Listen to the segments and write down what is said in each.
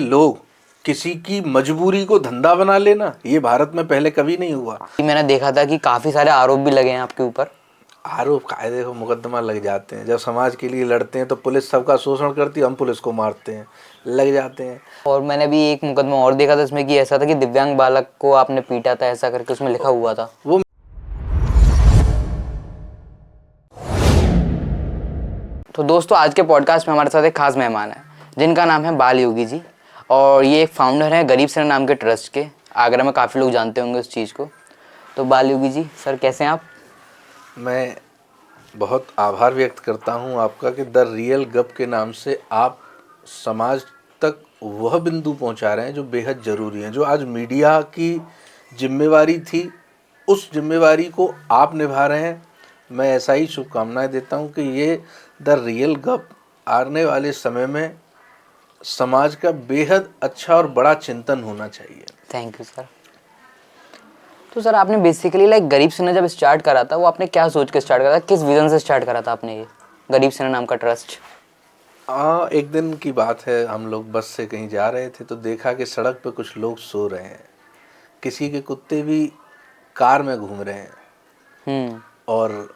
लोग किसी की मजबूरी को धंधा बना लेना, ये भारत में पहले कभी नहीं हुआ। मैंने देखा था कि काफी सारे आरोप भी लगे हैं आपके ऊपर। आरोप कायदे को मुकदमा लग जाते हैं। जब समाज के लिए लड़ते हैं तो पुलिस सबका शोषण करती है, हम पुलिस को मारते हैं, लग जाते हैं। और मैंने भी एक मुकदमा और देखा था इसमें कि ऐसा था कि दिव्यांग बालक को आपने पीटा था, ऐसा करके उसमें लिखा हुआ था। वो तो दोस्तों, आज के पॉडकास्ट में हमारे साथ एक खास मेहमान है जिनका नाम है बाल योगी जी, और ये एक फाउंडर है गरीब सेना नाम के ट्रस्ट के। आगरा में काफ़ी लोग जानते होंगे उस चीज़ को। तो बाल योगी जी सर, कैसे हैं आप? मैं बहुत आभार व्यक्त करता हूं आपका कि द रियल गप के नाम से आप समाज तक वह बिंदु पहुंचा रहे हैं जो बेहद ज़रूरी है। जो आज मीडिया की जिम्मेवारी थी, उस जिम्मेवारी को आप निभा रहे हैं। मैं ऐसा ही शुभकामनाएं देता हूं कि ये द रियल गप आने वाले समय में समाज का बेहद अच्छा और बड़ा चिंतन होना चाहिए। Thank you sir. तो सर, आपने बेसिकली गरीब सेना जब स्टार्ट करा था, वो आपने क्या सोच के स्टार्ट करा था? किस विजन से स्टार्ट करा था आपने ये गरीब सेना नाम का ट्रस्ट? एक दिन की बात है, हम लोग बस से कहीं जा रहे थे तो देखा कि सड़क पे कुछ लोग सो रहे हैं। किसी के कुत्ते भी कार में घूम रहे हैं। और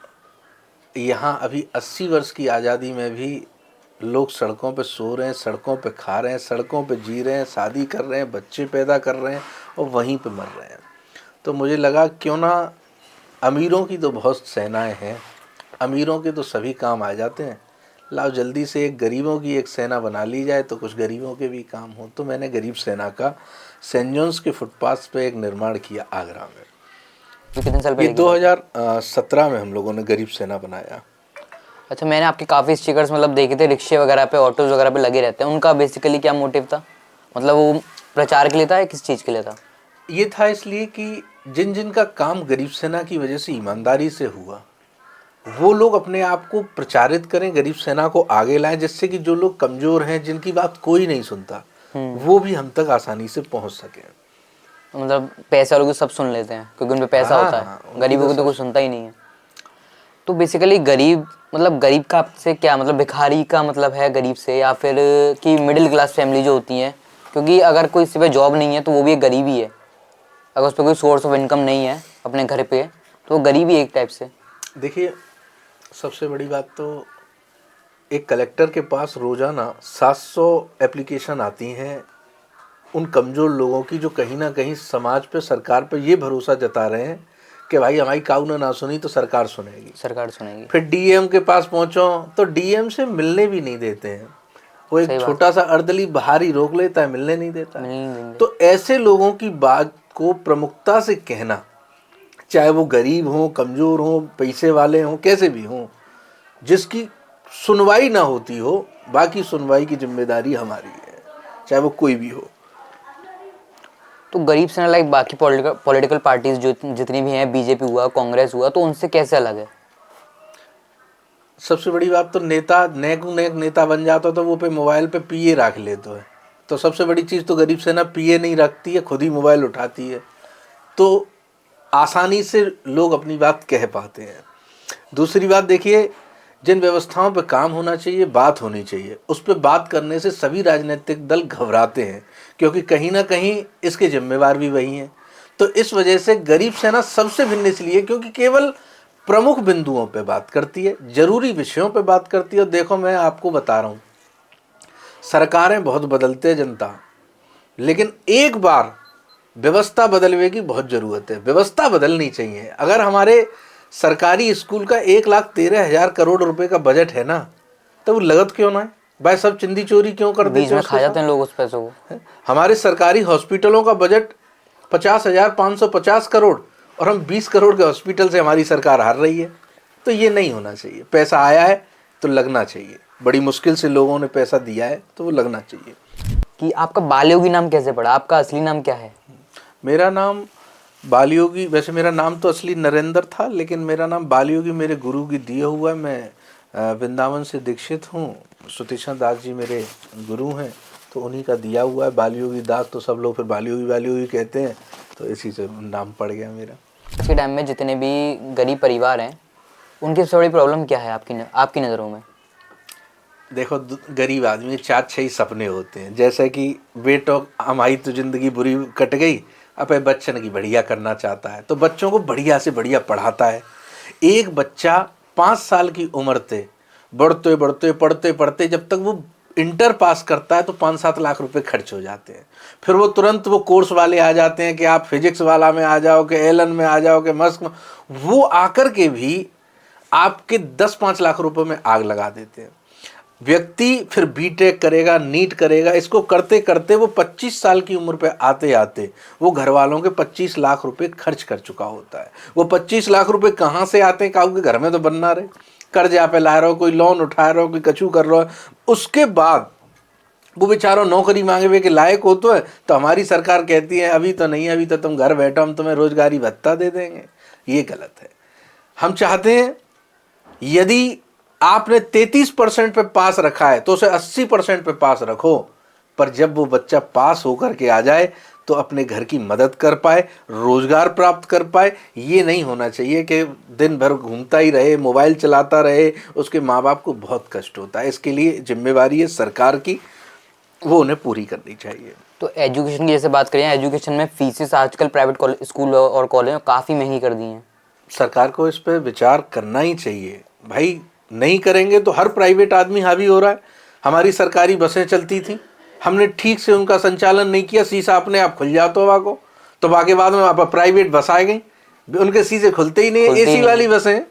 यहाँ अभी 80 वर्ष की आज़ादी में भी लोग सड़कों पे सो रहे हैं, सड़कों पे खा रहे हैं, सड़कों पे जी रहे हैं, शादी कर रहे हैं, बच्चे पैदा कर रहे हैं और वहीं पे मर रहे हैं। तो मुझे लगा क्यों ना, अमीरों की तो बहुत सेनाएं हैं, अमीरों के तो सभी काम आ जाते हैं, लाओ जल्दी से एक गरीबों की एक सेना बना ली जाए तो कुछ गरीबों के भी काम हो। तो मैंने गरीब सेना का सेंट जॉन्स के फुटपाथ पे एक निर्माण किया आगरा में। कितने साल पहले? ये 2017 में हम लोगों ने गरीब सेना बनाया। अच्छा, मैंने आपके काफ़ी स्टिकर्स देखे थे, रिक्शे वगैरह पे, ऑटोज वगैरह पे लगे रहते हैं। उनका बेसिकली क्या मोटिव था? वो प्रचार के लिए था या किस चीज़ के लिए था? ये था इसलिए कि जिन जिन का काम गरीब सेना की वजह से ईमानदारी से हुआ, वो लोग अपने आप को प्रचारित करें, गरीब सेना को आगे लाएं, जिससे कि जो लोग कमज़ोर हैं, जिनकी बात कोई नहीं सुनता, वो भी हम तक आसानी से पहुंच सकें। पैसे वालों को सब सुन लेते हैं क्योंकि उन पे पैसा होता है, गरीबों को तो कोई सुनता ही नहीं है। तो बेसिकली गरीब गरीब का आपसे क्या भिखारी का है गरीब से, या फिर कि मिडिल क्लास फैमिली जो होती है? क्योंकि अगर कोई सिर्फ जॉब नहीं है तो वो भी एक गरीब ही है। अगर उस पर कोई सोर्स ऑफ इनकम नहीं है अपने घर पे, तो वो गरीब ही एक टाइप से। देखिए, सबसे बड़ी बात तो, एक कलेक्टर के पास रोज़ाना 700 एप्लीकेशन आती हैं उन कमज़ोर लोगों की, जो कहीं ना कहीं समाज पे, सरकार पे ये भरोसा जता रहे हैं कि भाई हमारी काऊ ने ना सुनी तो सरकार सुनेगी। फिर डीएम के पास पहुंचो तो डीएम से मिलने भी नहीं देते हैं। वो एक छोटा सा अर्दली बाहर ही रोक लेता है, मिलने नहीं देता है। तो ऐसे लोगों की बात को प्रमुखता से कहना, चाहे वो गरीब हो, कमज़ोर हो, पैसे वाले हों, कैसे भी हों, जिसकी सुनवाई ना होती हो, बाकी सुनवाई की जिम्मेदारी हमारी है, चाहे वो कोई भी हो। तो गरीब से बाकी पॉलिटिकल पार्टीज जो जितनी भी हैं, बीजेपी हुआ, कांग्रेस हुआ, तो उनसे कैसे अलग है? सबसे बड़ी बात तो, नेता नेता बन जाता तो वो पे मोबाइल पे पीए रख लेते है। तो सबसे बड़ी चीज़ तो गरीब सेना पीए नहीं रखती है, खुद ही मोबाइल उठाती है, तो आसानी से लोग अपनी बात कह पाते हैं। दूसरी बात देखिए, जिन व्यवस्थाओं पे काम होना चाहिए, बात होनी चाहिए, उस पर बात करने से सभी राजनीतिक दल घबराते हैं, क्योंकि कहीं ना कहीं इसके जिम्मेवार भी वही हैं। तो इस वजह से गरीब सेना सबसे भिन्न इसलिए क्योंकि केवल प्रमुख बिंदुओं पे बात करती है, जरूरी विषयों पे बात करती है। देखो, मैं आपको बता रहा हूँ, सरकारें बहुत बदलते हैं, जनता, लेकिन एक बार व्यवस्था बदलने की बहुत ज़रूरत है। व्यवस्था बदलनी चाहिए। अगर हमारे सरकारी स्कूल का 1,13,000 करोड़ रुपए का बजट है ना, तो वो लगत क्यों ना है भाई? सब चिंदी चोरी क्यों कर देते हैं? बीच में खा जाते हैं लोग उस पैसों को। हमारे सरकारी हॉस्पिटलों का बजट 50,550 करोड़, और हम 20 करोड़ के हॉस्पिटल से हमारी सरकार हार रही है। तो ये नहीं होना चाहिए। पैसा आया है तो लगना चाहिए, बड़ी मुश्किल से लोगों ने पैसा दिया है तो वो लगना चाहिए। कि आपका बाल योगी नाम कैसे पड़ा? आपका असली नाम क्या है? मेरा नाम बाल योगी, वैसे मेरा नाम तो असली नरेंद्र था, लेकिन मेरा नाम बाल योगी मेरे गुरु की दिया हुआ है। मैं वृंदावन से दीक्षित हूँ। सुतीक्षण दास जी मेरे गुरु हैं, तो उन्हीं का दिया हुआ है बाल योगी दास। तो सब लोग फिर बाल योगी कहते हैं, तो इसी से नाम पड़ गया मेरा। आज के टाइम में जितने भी गरीब परिवार हैं, उनकी सबसे बड़ी प्रॉब्लम क्या है आपकी नज़रों में? देखो गरीब आदमी के 4-6 ही सपने होते हैं, जैसे कि बेटो हमारी तो ज़िंदगी बुरी कट गई, अब ये बच्चन की बढ़िया करना चाहता है तो बच्चों को बढ़िया से बढ़िया पढ़ाता है। एक बच्चा 5 साल की उम्र से बढ़ते बढ़ते पढ़ते पढ़ते जब तक वो इंटर पास करता है तो 5-7 लाख रुपए खर्च हो जाते हैं। फिर वो तुरंत वो कोर्स वाले आ जाते हैं कि आप फिजिक्स वाला में आ जाओ, कि एलन में आ जाओ, कि मस्क में, वो आकर के भी आपके 10-5 लाख रुपए में आग लगा देते हैं। व्यक्ति फिर बीटेक करेगा, नीट करेगा, इसको करते करते वो 25 साल की उम्र पे आते आते वो घर वालों के 25 लाख रुपए खर्च कर चुका होता है। वो 25 लाख रुपए कहाँ से आते हैं? काहू के घर में तो बनना रहे, कर्जा पे ला रहे हो, कोई लोन उठा रहे हो, कोई कछु कर रहे हो। उसके बाद वो बेचारा नौकरी मांगे हुए के लायक हो तो हमारी सरकार कहती है अभी तो नहीं, अभी तो तुम घर बैठो, हम तुम्हें रोजगारी भत्ता दे देंगे। ये गलत है। हम चाहते हैं यदि आपने 33% पे पास रखा है तो उसे 80% पे पास रखो, पर जब वो बच्चा पास होकर के आ जाए तो अपने घर की मदद कर पाए, रोजगार प्राप्त कर पाए। ये नहीं होना चाहिए कि दिन भर घूमता ही रहे, मोबाइल चलाता रहे। उसके माँ बाप को बहुत कष्ट होता है। इसके लिए जिम्मेवारी है सरकार की, वो उन्हें पूरी करनी चाहिए। तो एजुकेशन की जैसे बात करें, एजुकेशन में फीसेस आजकल प्राइवेट स्कूल और कॉलेज में काफ़ी महंगी कर दी हैं। सरकार को इस पर विचार करना ही चाहिए भाई। नहीं करेंगे तो हर प्राइवेट आदमी हावी हो रहा है। हमारी सरकारी बसें चलती थी, हमने ठीक से उनका संचालन नहीं किया, शीशा अपने आप खुल जाता हवा को, तो बाकी बाद में आप प्राइवेट बस आ गई, उनके शीशे खुलते ही नहीं, एसी वाली बसें।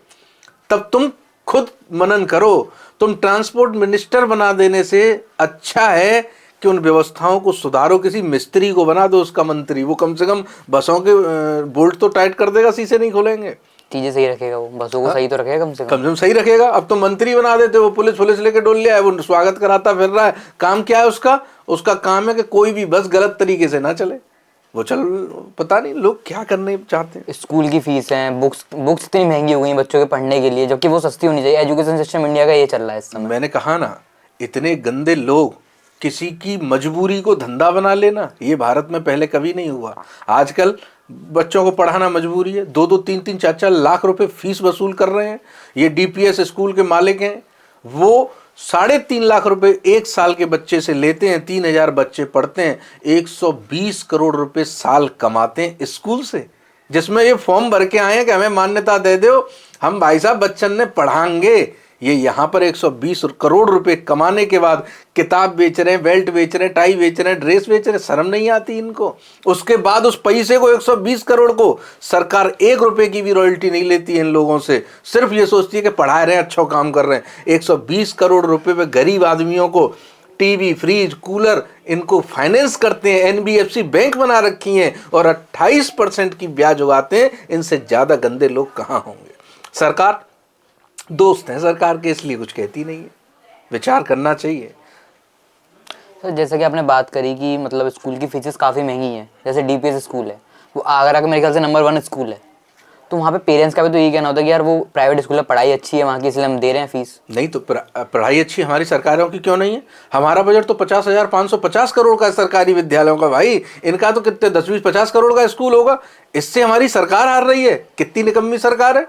तब तुम खुद मनन करो। तुम ट्रांसपोर्ट मिनिस्टर बना देने से अच्छा है कि उन व्यवस्थाओं को सुधारो, किसी मिस्त्री को बना दो उसका मंत्री, वो कम से कम बसों के बोल्ट तो टाइट कर देगा, शीशे नहीं खोलेंगे, चीजें सही रखेगा, वो बसों को सही तो रखेगा, कम से कम सही रखेगा। अब तो मंत्री बना देते, वो पुलिस लेके डोल लिया है, वो स्वागत कराता फिर रहा है। काम क्या है उसका काम है कि कोई भी बस गलत तरीके से ना चले। वो चल, पता नहीं लोग क्या करने चाहते हैं। स्कूल की फीस है, बुक्स इतनी महंगी हो गई हैं बच्चों के पढ़ने के लिए, जबकि वो सस्ती होनी चाहिए। एजुकेशन सिस्टम इंडिया का ये चल रहा है इस समय। मैंने कहा ना, इतने गंदे लोग किसी की मजबूरी को धंधा बना लेना, ये भारत में पहले कभी नहीं हुआ। आजकल बच्चों को पढ़ाना मजबूरी है। 2-2, 3-3, 4-4 लाख रुपए फीस वसूल कर रहे हैं। ये डीपीएस स्कूल के मालिक हैं, वो 3.5 लाख रुपए एक साल के बच्चे से लेते हैं। 3000 बच्चे पढ़ते हैं, 120 करोड़ रुपए साल कमाते हैं स्कूल से, जिसमें ये फॉर्म भर के आए हैं कि हमें मान्यता दे दो, हम भाई साहब बच्चन ने पढ़ाएंगे। ये यहाँ पर 120 करोड़ रुपए कमाने के बाद किताब बेच रहे हैं, बेल्ट बेच रहे हैं, टाई बेच रहे हैं, ड्रेस बेच रहे हैं। शर्म नहीं आती इनको? उसके बाद उस पैसे को 120 करोड़ को सरकार 1 रुपए की भी रॉयल्टी नहीं लेती है इन लोगों से। सिर्फ ये सोचती है कि पढ़ा रहे हैं, अच्छा काम कर रहे हैं। 120 करोड़ रुपए पे गरीब आदमियों को टीवी, फ्रिज, कूलर इनको फाइनेंस करते हैं। एनबीएफसी बैंक बना रखी हैं और 28% की ब्याज उगाते हैं। इनसे ज़्यादा गंदे लोग कहाँ होंगे? सरकार दोस्त हैं सरकार के, इसलिए कुछ कहती नहीं है। विचार करना चाहिए। तो जैसा कि आपने बात करी कि मतलब स्कूल की फीसेस काफ़ी महंगी हैं, जैसे डीपीएस स्कूल है, वो आगरा का मेरे ख्याल से नंबर 1 स्कूल है। तो वहाँ पे पेरेंट्स का भी तो ये कहना होता है कि यार वो प्राइवेट स्कूल है, पढ़ाई अच्छी है वहाँ की, इसलिए हम दे रहे हैं फीस। नहीं तो पढ़ाई अच्छी हमारी सरकारों की क्यों नहीं है? हमारा बजट तो 50,550 करोड़ का है सरकारी विद्यालयों का। भाई इनका तो कितने 10-20-50 करोड़ का स्कूल होगा। इससे हमारी सरकार हार रही है। कितनी निकम्मी सरकार है।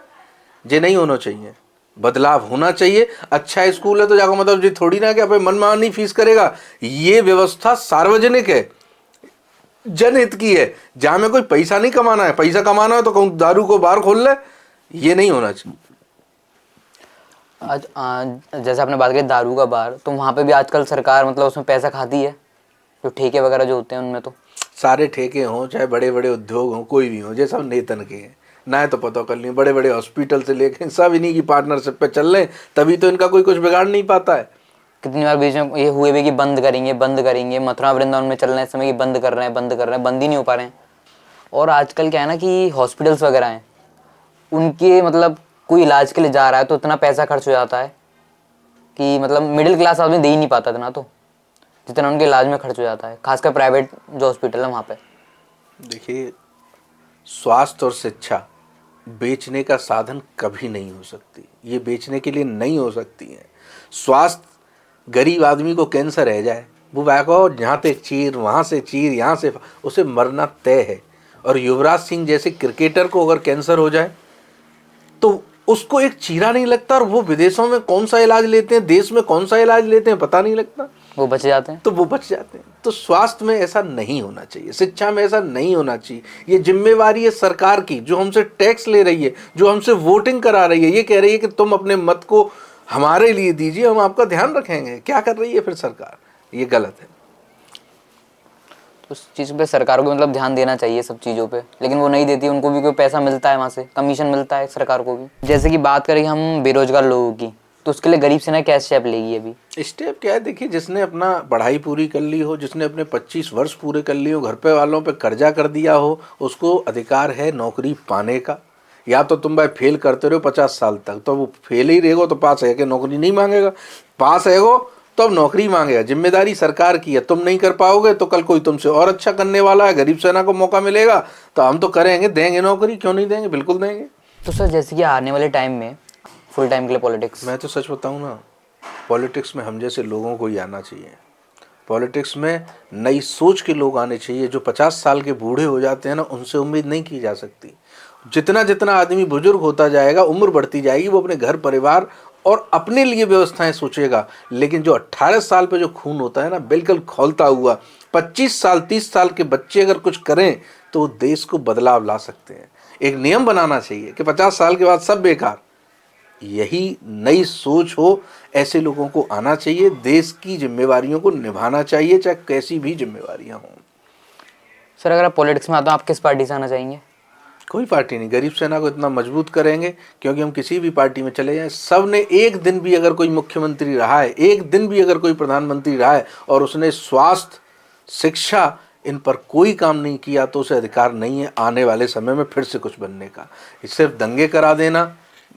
ये नहीं होना चाहिए, बदलाव होना चाहिए। अच्छा स्कूल है तो जाकर मतलब जी थोड़ी ना कि अपने मनमानी फीस करेगा। ये व्यवस्था सार्वजनिक है, जनहित की है, जहां में कोई पैसा नहीं कमाना है। पैसा कमाना है तो कहूँ दारू को बार खोल ले, ये नहीं होना चाहिए। आज जैसे आपने बात करी दारू का बार, तो वहाँ पे भी आजकल सरकार मतलब उसमें पैसा खाती है, जो ठेके वगैरह जो होते हैं उनमें। तो सारे ठेके हों, चाहे बड़े बड़े उद्योग हों, कोई भी हो, ये सब नेतन के हैं ना। है तो पता कर लें, बड़े बड़े हॉस्पिटल से लेकर सब इन्हीं की पार्टनरशिप पे चल रहे हैं, तभी तो इनका कोई कुछ बिगाड़ नहीं पाता है। कितनी बार बीच में ये हुए भी कि बंद करेंगे, मथुरा वृंदावन में चल रहे हैं इस समय कि बंद कर रहे हैं, बंद ही नहीं हो पा रहे हैं। और आजकल क्या है ना कि हॉस्पिटल्स वगैरह हैं, उनके मतलब कोई इलाज के लिए जा रहा है तो इतना पैसा खर्च हो जाता है कि मतलब मिडिल क्लास आदमी दे ही नहीं पाता इतना, तो जितना उनके इलाज में खर्च हो जाता है, खासकर प्राइवेट जो हॉस्पिटल है वहाँ पे। देखिए, स्वास्थ्य और शिक्षा बेचने का साधन कभी नहीं हो सकती। ये बेचने के लिए नहीं हो सकती है। स्वास्थ्य, गरीब आदमी को कैंसर रह जाए, वो को यहाँ से चीर, वहाँ से चीर, यहाँ से, उसे मरना तय है। और युवराज सिंह जैसे क्रिकेटर को अगर कैंसर हो जाए तो उसको एक चीरा नहीं लगता, और वो विदेशों में कौन सा इलाज लेते हैं, देश में कौन सा इलाज लेते हैं पता नहीं लगता, वो बच जाते हैं। तो वो बच जाते हैं। तो स्वास्थ्य में ऐसा नहीं होना चाहिए, शिक्षा में ऐसा नहीं होना चाहिए। ये जिम्मेवारी है सरकार की, जो हमसे टैक्स ले रही है, जो हमसे वोटिंग करा रही है, ये कह रही है कि तुम अपने मत को हमारे लिए दीजिए, हम आपका ध्यान रखेंगे। क्या कर रही है फिर सरकार? ये गलत है। उस चीज़ पे सरकार को मतलब ध्यान देना चाहिए सब चीज़ों पे, लेकिन वो नहीं देती। उनको भी कोई पैसा मिलता है, वहाँ से कमीशन मिलता है सरकार को भी। जैसे कि बात करें हम बेरोजगार लोगों की, तो उसके लिए गरीब सेना क्या स्टेप लेगी अभी? स्टेप क्या है, देखिए, जिसने अपना पढ़ाई पूरी कर ली हो, जिसने अपने 25 वर्ष पूरे कर लिए हो, घर पे वालों पे कर्जा कर दिया हो, उसको अधिकार है नौकरी पाने का। या तो तुम भाई फेल करते रहो 50 साल तक, तो वो फेल ही रहेगो तो पास है कि नौकरी नहीं मांगेगा, पास हैगो तो अब नौकरी मांगेगा। जिम्मेदारी सरकार की है, तुम नहीं कर पाओगे तो कल कोई तुमसे और अच्छा करने वाला है, गरीब सेना को मौका मिलेगा तो हम तो करेंगे, देंगे नौकरी, क्यों नहीं देंगे, बिल्कुल देंगे। तो सर जैसे कि आने वाले टाइम में फुल टाइम के लिए पॉलिटिक्स, मैं तो सच बताऊं ना, पॉलिटिक्स में हम जैसे लोगों को ही आना चाहिए। पॉलिटिक्स में नई सोच के लोग आने चाहिए। जो 50 साल के बूढ़े हो जाते हैं ना, उनसे उम्मीद नहीं की जा सकती। जितना जितना आदमी बुजुर्ग होता जाएगा, उम्र बढ़ती जाएगी, वो अपने घर परिवार और अपने लिए व्यवस्थाएं सोचेगा। लेकिन जो 18 साल पे जो खून होता है ना, बिल्कुल खौलता हुआ, 25 साल 30 साल के बच्चे अगर कुछ करें तो वो देश को बदलाव ला सकते हैं। एक नियम बनाना चाहिए कि 50 साल के बाद सब बेकार। यही नई सोच हो, ऐसे लोगों को आना चाहिए। देश की जिम्मेवारियों को निभाना चाहिए, चाहे कैसी भी जिम्मेवारियां हों। सर अगर आप पॉलिटिक्स में आते हो, आप किस पार्टी से आना चाहेंगे? कोई पार्टी नहीं, गरीब सेना को इतना मजबूत करेंगे, क्योंकि हम किसी भी पार्टी में चले जाएं, सब ने एक दिन भी अगर कोई मुख्यमंत्री रहा है, एक दिन भी अगर कोई प्रधानमंत्री रहा है और उसने स्वास्थ्य, शिक्षा, इन पर कोई काम नहीं किया, तो उसे अधिकार नहीं है आने वाले समय में फिर से कुछ बनने का। सिर्फ दंगे करा देना,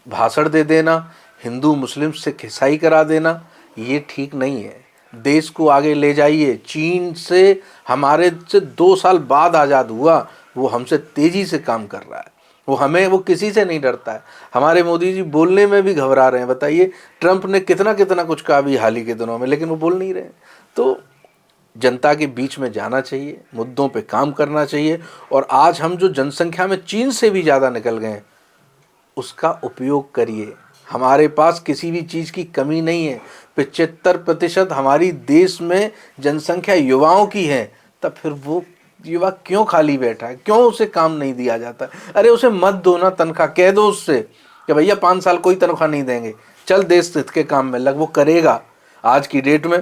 भाषण दे देना, हिंदू मुस्लिम सिख ईसाई करा देना, ये ठीक नहीं है। देश को आगे ले जाइए। चीन से हमारे से 2 साल बाद आज़ाद हुआ, वो हमसे तेज़ी से काम कर रहा है। वो किसी से नहीं डरता है। हमारे मोदी जी बोलने में भी घबरा रहे हैं। बताइए, ट्रंप ने कितना कितना कुछ कहा भी हाल ही के दिनों में, लेकिन वो बोल नहीं रहे। तो जनता के बीच में जाना चाहिए, मुद्दों पे काम करना चाहिए। और आज हम जो जनसंख्या में चीन से भी ज़्यादा निकल गए हैं, उसका उपयोग करिए। हमारे पास किसी भी चीज़ की कमी नहीं है। 75% हमारी देश में जनसंख्या युवाओं की है, तब फिर वो युवा क्यों खाली बैठा है, क्यों उसे काम नहीं दिया जाता? अरे उसे मत दो ना तनख्वाह, कह दो उससे कि भैया 5 साल कोई तनख्वाह नहीं देंगे, चल देश हित के काम में लग, वो करेगा। आज की डेट में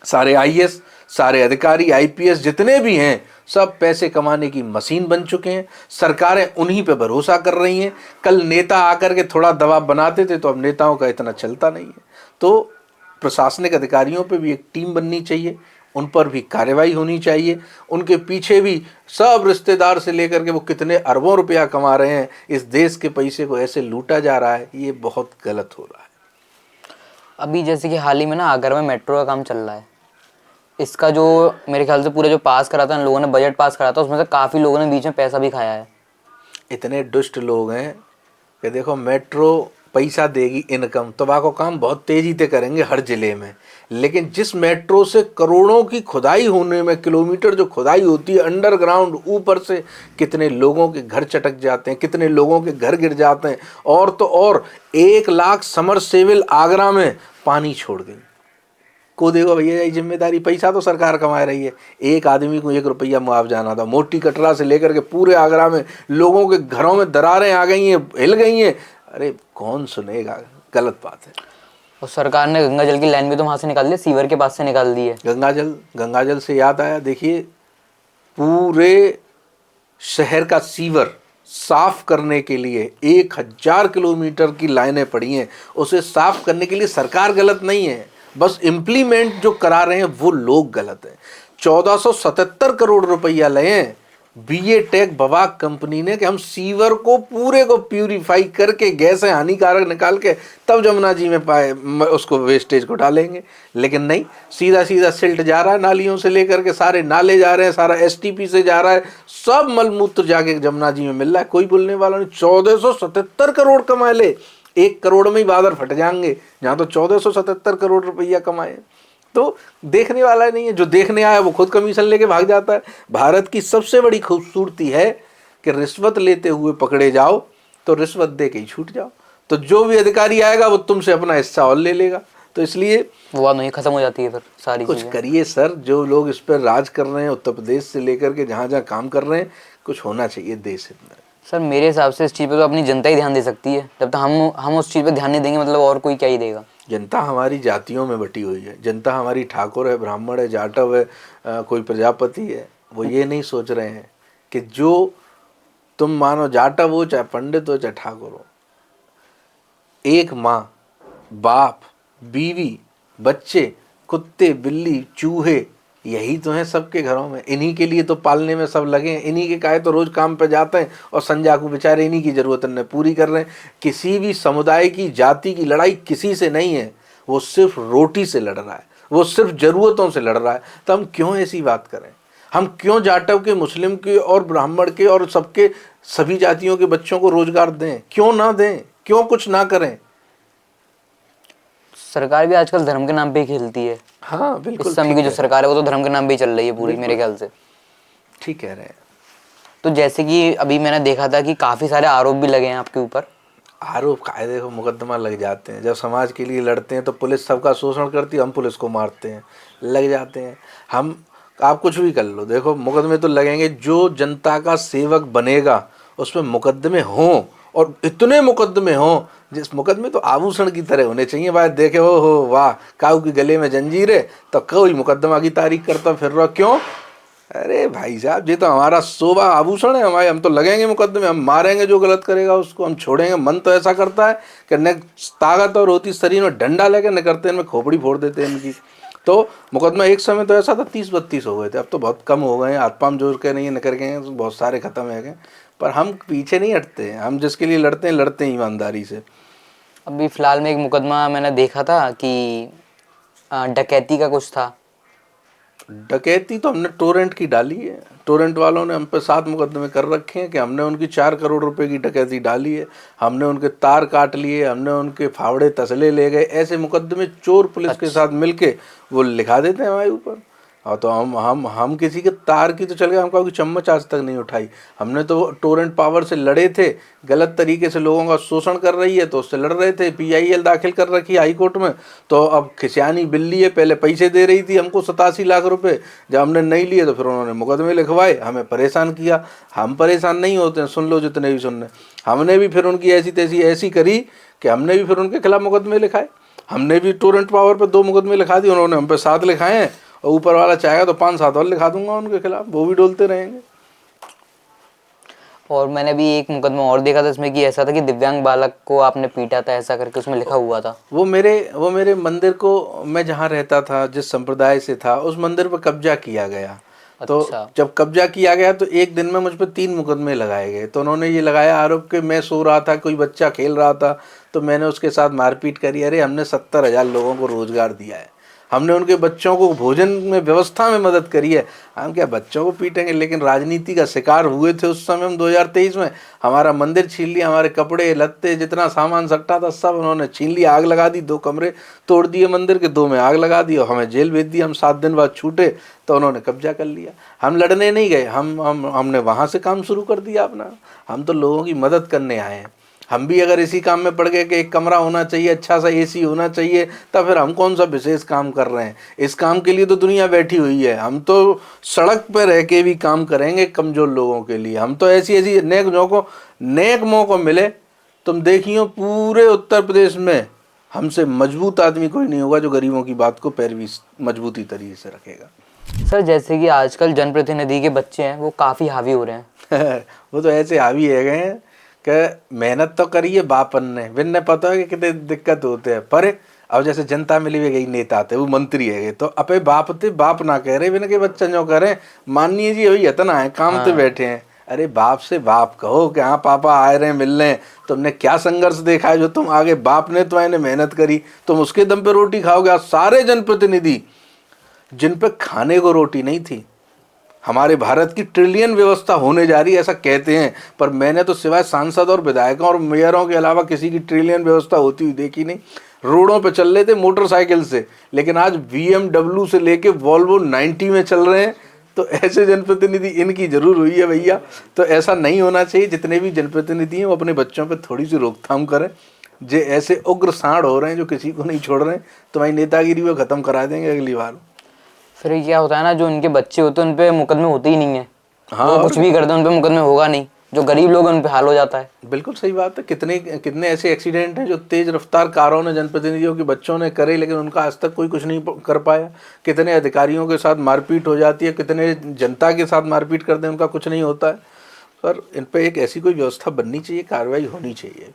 सारे आईएएस, सारे अधिकारी, आईपीएस जितने भी हैं, सब पैसे कमाने की मशीन बन चुके हैं। सरकारें उन्हीं पे भरोसा कर रही हैं। कल नेता आकर के थोड़ा दबाव बनाते थे, तो अब नेताओं का इतना चलता नहीं है। तो प्रशासनिक अधिकारियों पे भी एक टीम बननी चाहिए, उन पर भी कार्रवाई होनी चाहिए। उनके पीछे भी सब रिश्तेदार से लेकर के वो कितने अरबों रुपया कमा रहे हैं, इस देश के पैसे को ऐसे लूटा जा रहा है, ये बहुत गलत हो रहा है। अभी जैसे कि हाल ही में ना आगरा में मेट्रो का काम चल रहा है। इसका जो मेरे ख्याल से पूरा जो पास करा था, लोगों ने बजट पास करा था, उसमें से काफ़ी लोगों ने बीच में पैसा भी खाया है। इतने दुष्ट लोग हैं कि देखो, मेट्रो पैसा देगी इनकम, तंबाकू काम बहुत तेज़ी से करेंगे हर ज़िले में। लेकिन जिस मेट्रो से करोड़ों की खुदाई होने में, किलोमीटर जो खुदाई होती है अंडरग्राउंड, ऊपर से कितने लोगों के घर चटक जाते हैं, कितने लोगों के घर गिर जाते हैं। और तो और 1 लाख समरसेबिल आगरा में पानी छोड़ गई। को देखो भैया, ये जिम्मेदारी, पैसा तो सरकार कमा रही है। एक आदमी को 1 रुपया मुआवजा आना था। मोटी कटरा से लेकर के पूरे आगरा में लोगों के घरों में दरारें आ गई हैं, हिल गई हैं। अरे कौन सुनेगा, गलत बात है। और सरकार ने गंगा जल की लाइन भी तो वहाँ से निकाल दी, सीवर के पास से निकाल दी है। गंगा जल से याद आया, देखिए, पूरे शहर का सीवर साफ करने के लिए 1000 किलोमीटर की लाइनें पड़ी हैं। उसे साफ करने के लिए सरकार गलत नहीं है, बस इम्प्लीमेंट जो करा रहे हैं वो लोग गलत हैं। 1477 करोड़ रुपया ले बीए टेक बवाक कंपनी ने कि हम सीवर को पूरे को प्यूरिफाई करके गैस हानिकारक निकाल के तब जमुना जी में पाए उसको वेस्टेज को डालेंगे। लेकिन नहीं, सीधा सीधा सिल्ट जा रहा है, नालियों से लेकर के सारे नाले जा रहे हैं, सारा एसटीपी से जा रहा है, सब मलमूत्र जाके जमुना जी में मिल रहा है। कोई बोलने वाला नहीं। 1477 करोड़ कमा ले, 1 करोड़ में ही बादल फट जाएंगे, जहाँ तो 1477 करोड़ रुपया कमाए। तो देखने वाला नहीं है, जो देखने आया वो खुद कमीशन लेके भाग जाता है। भारत की सबसे बड़ी खूबसूरती है कि रिश्वत लेते हुए पकड़े जाओ तो रिश्वत दे के ही छूट जाओ। तो जो भी अधिकारी आएगा वो तुमसे अपना हिस्सा और ले लेगा। तो इसलिए वो बात नहीं, खत्म हो जाती है फिर सारी कुछ चीजें। करिए सर, जो लोग इस पर राज कर रहे हैं उत्तर प्रदेश से लेकर के जहाँ जहाँ काम कर रहे हैं, कुछ होना चाहिए देश हित में। सर मेरे हिसाब से इस चीज़ पे तो अपनी जनता ही ध्यान दे सकती है। जब तक हम उस चीज़ पे ध्यान नहीं देंगे, मतलब और कोई क्या ही देगा। जनता हमारी जातियों में बटी हुई है, जनता हमारी ठाकुर है, ब्राह्मण है, जाटव है, कोई प्रजापति है। वो ये नहीं सोच रहे हैं कि जो तुम मानो जाटव हो, चाहे पंडित हो, चाहे ठाकुर हो, एक माँ, बाप, बीवी, बच्चे, कुत्ते, बिल्ली, चूहे, यही तो हैं सबके घरों में। इन्हीं के लिए तो पालने में सब लगे हैं, इन्हीं के काहे तो रोज काम पे जाते हैं और संजा को बेचारे इन्हीं की जरूरत ने पूरी कर रहे हैं। किसी भी समुदाय की, जाति की लड़ाई किसी से नहीं है, वो सिर्फ रोटी से लड़ रहा है, वो सिर्फ जरूरतों से लड़ रहा है। तो हम क्यों ऐसी बात करें? हम क्यों जाटव के, मुस्लिम के और ब्राह्मण के और सबके, सभी जातियों के बच्चों को रोजगार दें? क्यों ना दें? क्यों कुछ ना करें? सरकार भी आजकल धर्म के नाम पे ही खेलती है। हाँ बिल्कुल, इस समय की जो सरकार है वो तो धर्म के नाम पे ही चल रही है पूरी, मेरे ख्याल से। ठीक कह रहे हैं। तो जैसे कि अभी मैंने देखा था कि काफी सारे आरोप भी लगे हैं आपके ऊपर। आरोप कायदे को मुकदमा लग जाते हैं। जब समाज के लिए लड़ते हैं तो पुलिस सबका शोषण करती है, हम पुलिस को मारते हैं, लग जाते हैं। हम, आप कुछ भी कर लो, देखो मुकदमे तो लगेंगे। जो जनता का सेवक बनेगा उसमें मुकदमे हों, और इतने मुकदमे हों, जिस मुकदमे तो आभूषण की तरह होने चाहिए। भाई देखे हो वाह, काऊ के गले में जंजीर है, तो कोई मुकदमा की तारीख करता फिर रहा, क्यों? अरे भाई साहब, ये तो हमारा शोभा आभूषण है हमारे, हम तो लगेंगे मुकदमे, हम मारेंगे जो गलत करेगा उसको, हम छोड़ेंगे। मन तो ऐसा करता है कि न ताकत और होती शरीर में डंडा लेके न करते इनमें खोपड़ी फोड़ देते हैं इनकी। तो मुकदमा एक समय तो ऐसा था 30-32 हो गए थे, अब तो बहुत कम हो गए हैं। हाथ पाम जोड़ के नहीं है, न कर गए, बहुत सारे खत्म है गए। पर हम पीछे नहीं हटते हैं, हम जिसके लिए लड़ते हैं ईमानदारी से। अभी फिलहाल में एक मुकदमा मैंने देखा था कि डकैती का कुछ था। डकैती तो हमने टोरेंट की डाली है। टोरेंट वालों ने हम पे 7 मुकदमे कर रखे हैं कि हमने उनकी 4 करोड़ रुपए की डकैती डाली है, हमने उनके तार काट लिए, हमने उनके फावड़े तसले ले गए। ऐसे मुकदमे चोर पुलिस के साथ मिलके वो लिखा देते हैं हमारे ऊपर। और तो हम किसी के तार की तो चल गए, हम कहा कि चम्मच आज तक नहीं उठाई। हमने तो टोरेंट पावर से लड़े थे, गलत तरीके से लोगों का शोषण कर रही है तो उससे लड़ रहे थे। PIL दाखिल कर रखी हाई कोर्ट में। तो अब खिसियानी बिल्ली है, पहले पैसे दे रही थी हमको 87 लाख रुपए, जब हमने नहीं लिए तो फिर उन्होंने मुकदमे लिखवाए, हमें परेशान किया। हम परेशान नहीं होते हैं, सुन लो जितने भी सुनने। हमने भी फिर उनकी ऐसी तैसी ऐसी करी कि हमने भी फिर उनके खिलाफ मुकदमे लिखाए। हमने भी टोरेंट पावर पर 2 मुकदमे लिखा दिए, उन्होंने हम पे 7 लिखाए हैं, और ऊपर वाला चाहेगा तो 5-7 और लिखा दूंगा उनके खिलाफ, वो भी डोलते रहेंगे। और मैंने भी एक मुकदमा और देखा था इसमें कि ऐसा था कि दिव्यांग बालक को आपने पीटा था, ऐसा करके उसमें लिखा हुआ था। वो मेरे मंदिर को, मैं जहाँ रहता था, जिस संप्रदाय से था, उस मंदिर पर कब्जा किया गया। तो अच्छा। जब कब्जा किया गया तो एक दिन में मुझ पर 3 मुकदमे लगाए गए। तो उन्होंने ये लगाया आरोप कि मैं सो रहा था, कोई बच्चा खेल रहा था, तो मैंने उसके साथ मारपीट करी। अरे हमने 70,000 लोगों को रोजगार दिया है, हमने उनके बच्चों को भोजन में व्यवस्था में मदद करी है, हम क्या बच्चों को पीटेंगे? लेकिन राजनीति का शिकार हुए थे उस समय हम 2023 में। हमारा मंदिर छीन लिया, हमारे कपड़े लत्ते जितना सामान सट्टा था सब उन्होंने छीन लिया, आग लगा दी, 2 कमरे तोड़ दिए मंदिर के, 2 में आग लगा दी और हमें जेल भेज दिया। हम 7 दिन बाद छूटे तो उन्होंने कब्जा कर लिया। हम लड़ने नहीं गए, हमने वहाँ से काम शुरू कर दिया अपना। हम तो लोगों की मदद करने आए हैं। हम भी अगर इसी काम में पड़ गए कि एक कमरा होना चाहिए, अच्छा सा AC होना चाहिए, तब फिर हम कौन सा विशेष काम कर रहे हैं? इस काम के लिए तो दुनिया बैठी हुई है। हम तो सड़क पर रह के भी काम करेंगे कमज़ोर लोगों के लिए। हम तो ऐसी नेक मौको मिले, तुम देखियो पूरे उत्तर प्रदेश में हमसे मजबूत आदमी कोई नहीं होगा जो गरीबों की बात को पैरवी मजबूती तरीके से रखेगा। सर जैसे कि आजकल जनप्रतिनिधि के बच्चे हैं वो काफ़ी हावी हो रहे हैं। वो तो ऐसे हावी है गए हैं कि मेहनत तो करी है बापन ने, बिन पता है कि कितने दिक्कत होते हैं। पर अब जैसे जनता मिली हुई गई, नेता थे, वो मंत्री है, तो अपे बाप थे, बाप ना कह रहे बिन के बच्चे जो करें, मानिए जी वही इतना है, काम पे बैठे हैं। अरे बाप से बाप कहो कि हाँ पापा आए रहे मिलने हैं, तुमने क्या संघर्ष देखा है जो तुम आगे, बाप ने तो मेहनत करी, तुम उसके दम पे रोटी खाओगे। आज सारे जनप्रतिनिधि जिन पे खाने को रोटी नहीं थी, हमारे भारत की ट्रिलियन व्यवस्था होने जा रही है ऐसा कहते हैं, पर मैंने तो सिवाय सांसद और विधायकों और मेयरों के अलावा किसी की ट्रिलियन व्यवस्था होती हुई देखी नहीं। रोडों पे चल रहे थे मोटरसाइकिल से, लेकिन आज BMW से लेके वॉल्वो 90 में चल रहे हैं। तो ऐसे जनप्रतिनिधि इनकी जरूर हुई है भैया। तो ऐसा नहीं होना चाहिए। जितने भी जनप्रतिनिधि हैं वो अपने बच्चों पे थोड़ी सी रोकथाम करें, जे ऐसे उग्र सांड हो रहे हैं जो किसी को नहीं छोड़ रहे हैं, तुम्हारी नेतागिरी वो खत्म करा देंगे अगली बार। फिर क्या होता है ना, जो उनके बच्चे होते हैं उन पे मुकदमे होते ही नहीं है। हाँ, वो और कुछ भी करते हैं उन पे मुकदमे होगा नहीं, जो गरीब लोग हैं उन पे हाल हो जाता है। बिल्कुल सही बात है। कितने कितने ऐसे एक्सीडेंट हैं जो तेज रफ्तार कारों ने, जनप्रतिनिधियों के बच्चों ने करे, लेकिन उनका आज तक कोई कुछ नहीं कर पाया। कितने अधिकारियों के साथ मारपीट हो जाती है, कितने जनता के साथ मारपीट करते हैं, उनका कुछ नहीं होता है। पर इन पे एक ऐसी कोई व्यवस्था बननी चाहिए, कार्रवाई होनी चाहिए।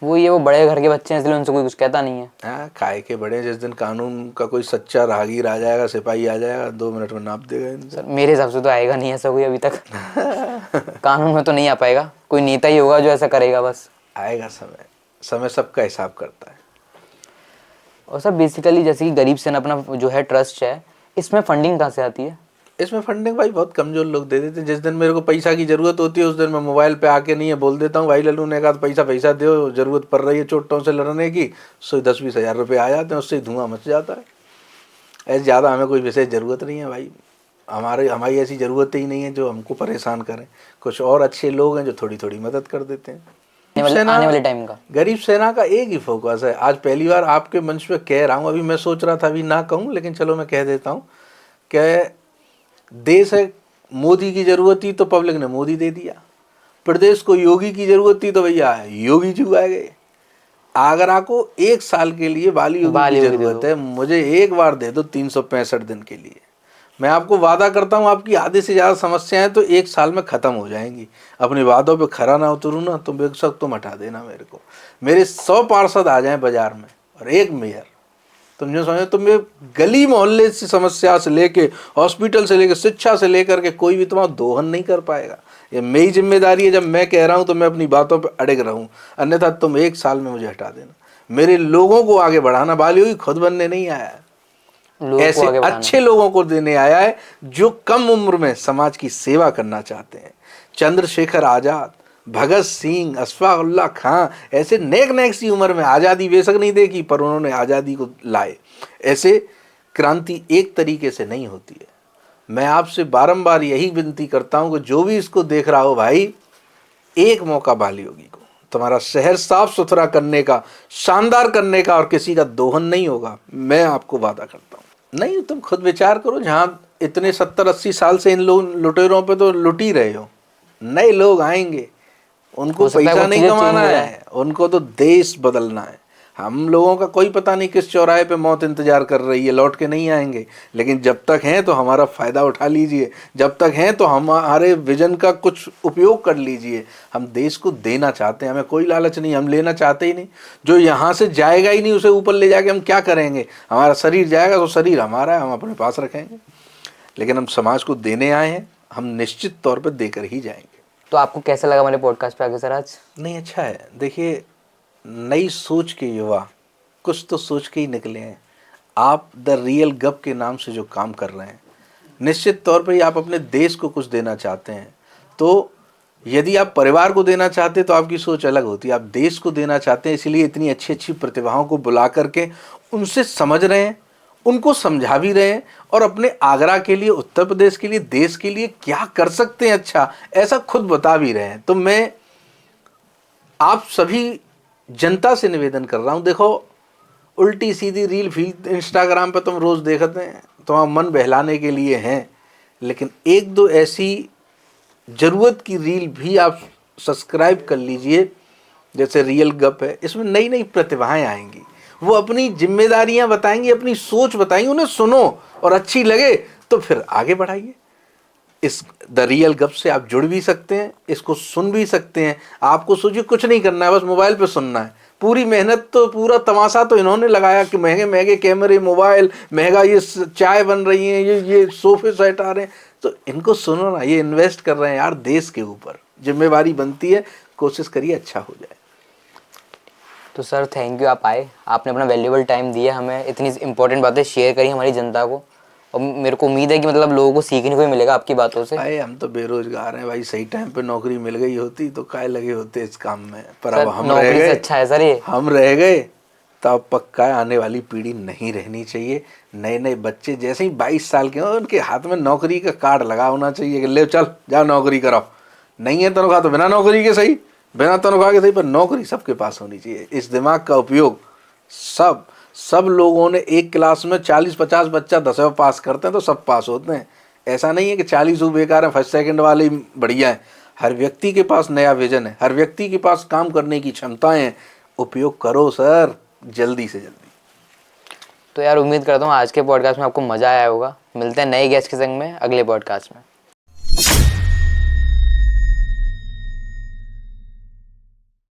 वो ये वो बड़े घर के बच्चे हैं इसलिए उनसे कोई कुछ कहता नहीं है। हाँ, काय के बड़े, जिस दिन कानून का कोई सच्चा राहगीर आ जाएगा, सिपाही आ जाएगा, 2 मिनट में नाप देगा इनसे। सर मेरे हिसाब से तो आएगा नहीं ऐसा कोई अभी तक। कानून में तो नहीं आ पाएगा, कोई नेता ही होगा जो ऐसा करेगा बस। आएगा समय, समय सबका हिसाब करता है। और सर बेसिकली जैसे कि गरीब सेना अपना जो है ट्रस्ट है, इसमें फंडिंग कहाँ से आती है? इसमें फंडिंग भाई बहुत कमजोर लोग दे देते हैं। जिस दिन मेरे को पैसा की जरूरत होती है उस दिन मैं मोबाइल पे आके नहीं है बोल देता हूँ, भाई लल्लू ने कहा पैसा दो, जरूरत पड़ रही है चोटों से लड़ने की। 10-20 हज़ार रुपये आ जाते हैं, उससे ही धुआं मच जाता है। ऐसे ज़्यादा हमें कोई विशेष ज़रूरत नहीं है भाई, हमारी ऐसी ज़रूरत ही नहीं है जो हमको परेशान करें। कुछ और अच्छे लोग हैं जो थोड़ी थोड़ी मदद कर देते हैं। आने वाले टाइम का गरीब सेना का एक ही फोकस है। आज पहली बार आपके मंच पे कह रहा हूँ, अभी मैं सोच रहा था अभी ना कहूँ, लेकिन चलो मैं कह देता हूँ कि देश है, मोदी की जरूरत थी तो पब्लिक ने मोदी दे दिया। प्रदेश को योगी की जरूरत थी तो भैया योगी जी आ गए। आगरा को 1 साल के लिए बाली योगी की जरूरत है, मुझे एक बार दे दो 365 दिन के लिए। मैं आपको वादा करता हूँ आपकी आधे से ज़्यादा समस्याएं तो 1 साल में ख़त्म हो जाएंगी। अपने वादों पे खरा ना उतरूँ ना तो बेशक तुम हटा देना मेरे को। मेरे 100 पार्षद आ जाएं बाजार में और 1 मेयर, तुम जो समझो, तुम्हें गली मोहल्ले से समस्या से लेके हॉस्पिटल से लेके शिक्षा से लेकर के कोई भी तुम्हारा दोहन नहीं कर पाएगा। ये मेरी जिम्मेदारी है, जब मैं कह रहा हूँ तो मैं अपनी बातों पे अड़ग रहूँ, अन्यथा तुम 1 साल में मुझे हटा देना। मेरे लोगों को आगे बढ़ाना, बाली खुद बनने नहीं आया है, ऐसे अच्छे लोगों को देने आया है जो कम उम्र में समाज की सेवा करना चाहते हैं। चंद्रशेखर आजाद, भगत सिंह, अशफाकुल्लाह खां, ऐसे नेक सी उम्र में आज़ादी बेशक नहीं देखी पर उन्होंने आज़ादी को लाए। ऐसे क्रांति एक तरीके से नहीं होती है। मैं आपसे बारंबार यही विनती करता हूं कि जो भी इसको देख रहा हो भाई, एक मौका बाली योगी को, तुम्हारा शहर साफ सुथरा करने का, शानदार करने का, और किसी का दोहन नहीं होगा, मैं आपको वादा करता हूँ। नहीं, तुम खुद विचार करो, जहाँ इतने 70-80 साल से इन लोग लुटेरों पे तो लुट ही रहे हो, नए लोग आएंगे, उनको पैसा नहीं कमाना है, उनको तो देश बदलना है। हम लोगों का कोई पता नहीं किस चौराहे पे मौत इंतजार कर रही है, लौट के नहीं आएंगे, लेकिन जब तक हैं तो हमारा फ़ायदा उठा लीजिए, जब तक हैं तो हमारे विजन का कुछ उपयोग कर लीजिए। हम देश को देना चाहते हैं, हमें कोई लालच नहीं, हम लेना चाहते ही नहीं। जो यहाँ से जाएगा ही नहीं उसे ऊपर ले जाके हम क्या करेंगे? हमारा शरीर जाएगा तो शरीर हमारा है, हम अपने पास रखेंगे, लेकिन हम समाज को देने आए हैं, हम निश्चित तौर पर देकर ही जाएंगे। तो आपको कैसा लगा हमारे पॉडकास्ट पे आके सर आज? नहीं, अच्छा है। देखिए, नई सोच के युवा कुछ तो सोच के ही निकले हैं। आप द रियल गप के नाम से जो काम कर रहे हैं, निश्चित तौर पर आप अपने देश को कुछ देना चाहते हैं। तो यदि आप परिवार को देना चाहते हैं तो आपकी सोच अलग होती है, आप देश को देना चाहते हैं, इसलिए इतनी अच्छी अच्छी प्रतिभाओं को बुला करके उनसे समझ रहे हैं, उनको समझा भी रहे हैं, और अपने आगरा के लिए, उत्तर प्रदेश के लिए, देश के लिए क्या कर सकते हैं अच्छा, ऐसा खुद बता भी रहे हैं। तो मैं आप सभी जनता से निवेदन कर रहा हूँ, देखो उल्टी सीधी रील फीड इंस्टाग्राम पे तुम रोज़ देखते हैं, तुम्हारा मन बहलाने के लिए हैं, लेकिन 1-2 ऐसी ज़रूरत की रील भी आप सब्सक्राइब कर लीजिए, जैसे रियल गप है। इसमें नई नई प्रतिभाएं आएंगी, वो अपनी जिम्मेदारियां बताएंगी, अपनी सोच बताएंगी, उन्हें सुनो और अच्छी लगे तो फिर आगे बढ़ाइए। इस द रियल गप से आप जुड़ भी सकते हैं, इसको सुन भी सकते हैं। आपको सोचिए कुछ नहीं करना है, बस मोबाइल पे सुनना है। पूरी मेहनत तो, पूरा तमाशा तो इन्होंने लगाया कि महंगे महंगे कैमरे, मोबाइल महंगा, ये चाय बन रही है, ये सोफे सेट आ रहे हैं, तो इनको सुनो ना, ये इन्वेस्ट कर रहे हैं यार देश के ऊपर, जिम्मेवारी बनती है, कोशिश करिए अच्छा हो जाए। तो सर थैंक यू, आप आए, आपने अपना वैल्यूएबल टाइम दिया, हमें इतनी इंपॉर्टेंट बातें शेयर करी हमारी जनता को, और मेरे को उम्मीद है कि मतलब लोगों को सीखने को ही मिलेगा आपकी बातों से। भाई हम तो बेरोजगार हैं भाई, सही टाइम पे नौकरी मिल गई होती तो काय लगे होते इस काम में, पर अब हम रह गए। अच्छा है सर, ये हम रह गए तो अब पक्का आने वाली पीढ़ी नहीं रहनी चाहिए। नए नए बच्चे जैसे ही 22 साल के हों, उनके हाथ में नौकरी का कार्ड लगा होना चाहिए कि ले चल जा नौकरी कराओ, नहीं है तनख्वाह तो बिना नौकरी के सही, बिना तनख्वाह के सही पर नौकरी सबके पास होनी चाहिए। इस दिमाग का उपयोग सब लोगों ने, एक क्लास में 40-50 बच्चा 10वें पास करते हैं तो सब पास होते हैं। ऐसा नहीं है कि 40 बेकार हैं, फर्स्ट सेकंड वाले ही बढ़िया हैं। हर व्यक्ति के पास नया विजन है, हर व्यक्ति के पास काम करने की क्षमताएं हैं। उपयोग करो सर, जल्दी से जल्दी। तो यार उम्मीद करता हूँ आज के पॉडकास्ट में आपको मज़ा आया होगा। मिलते हैं नए गेस्ट के संग में अगले पॉडकास्ट में।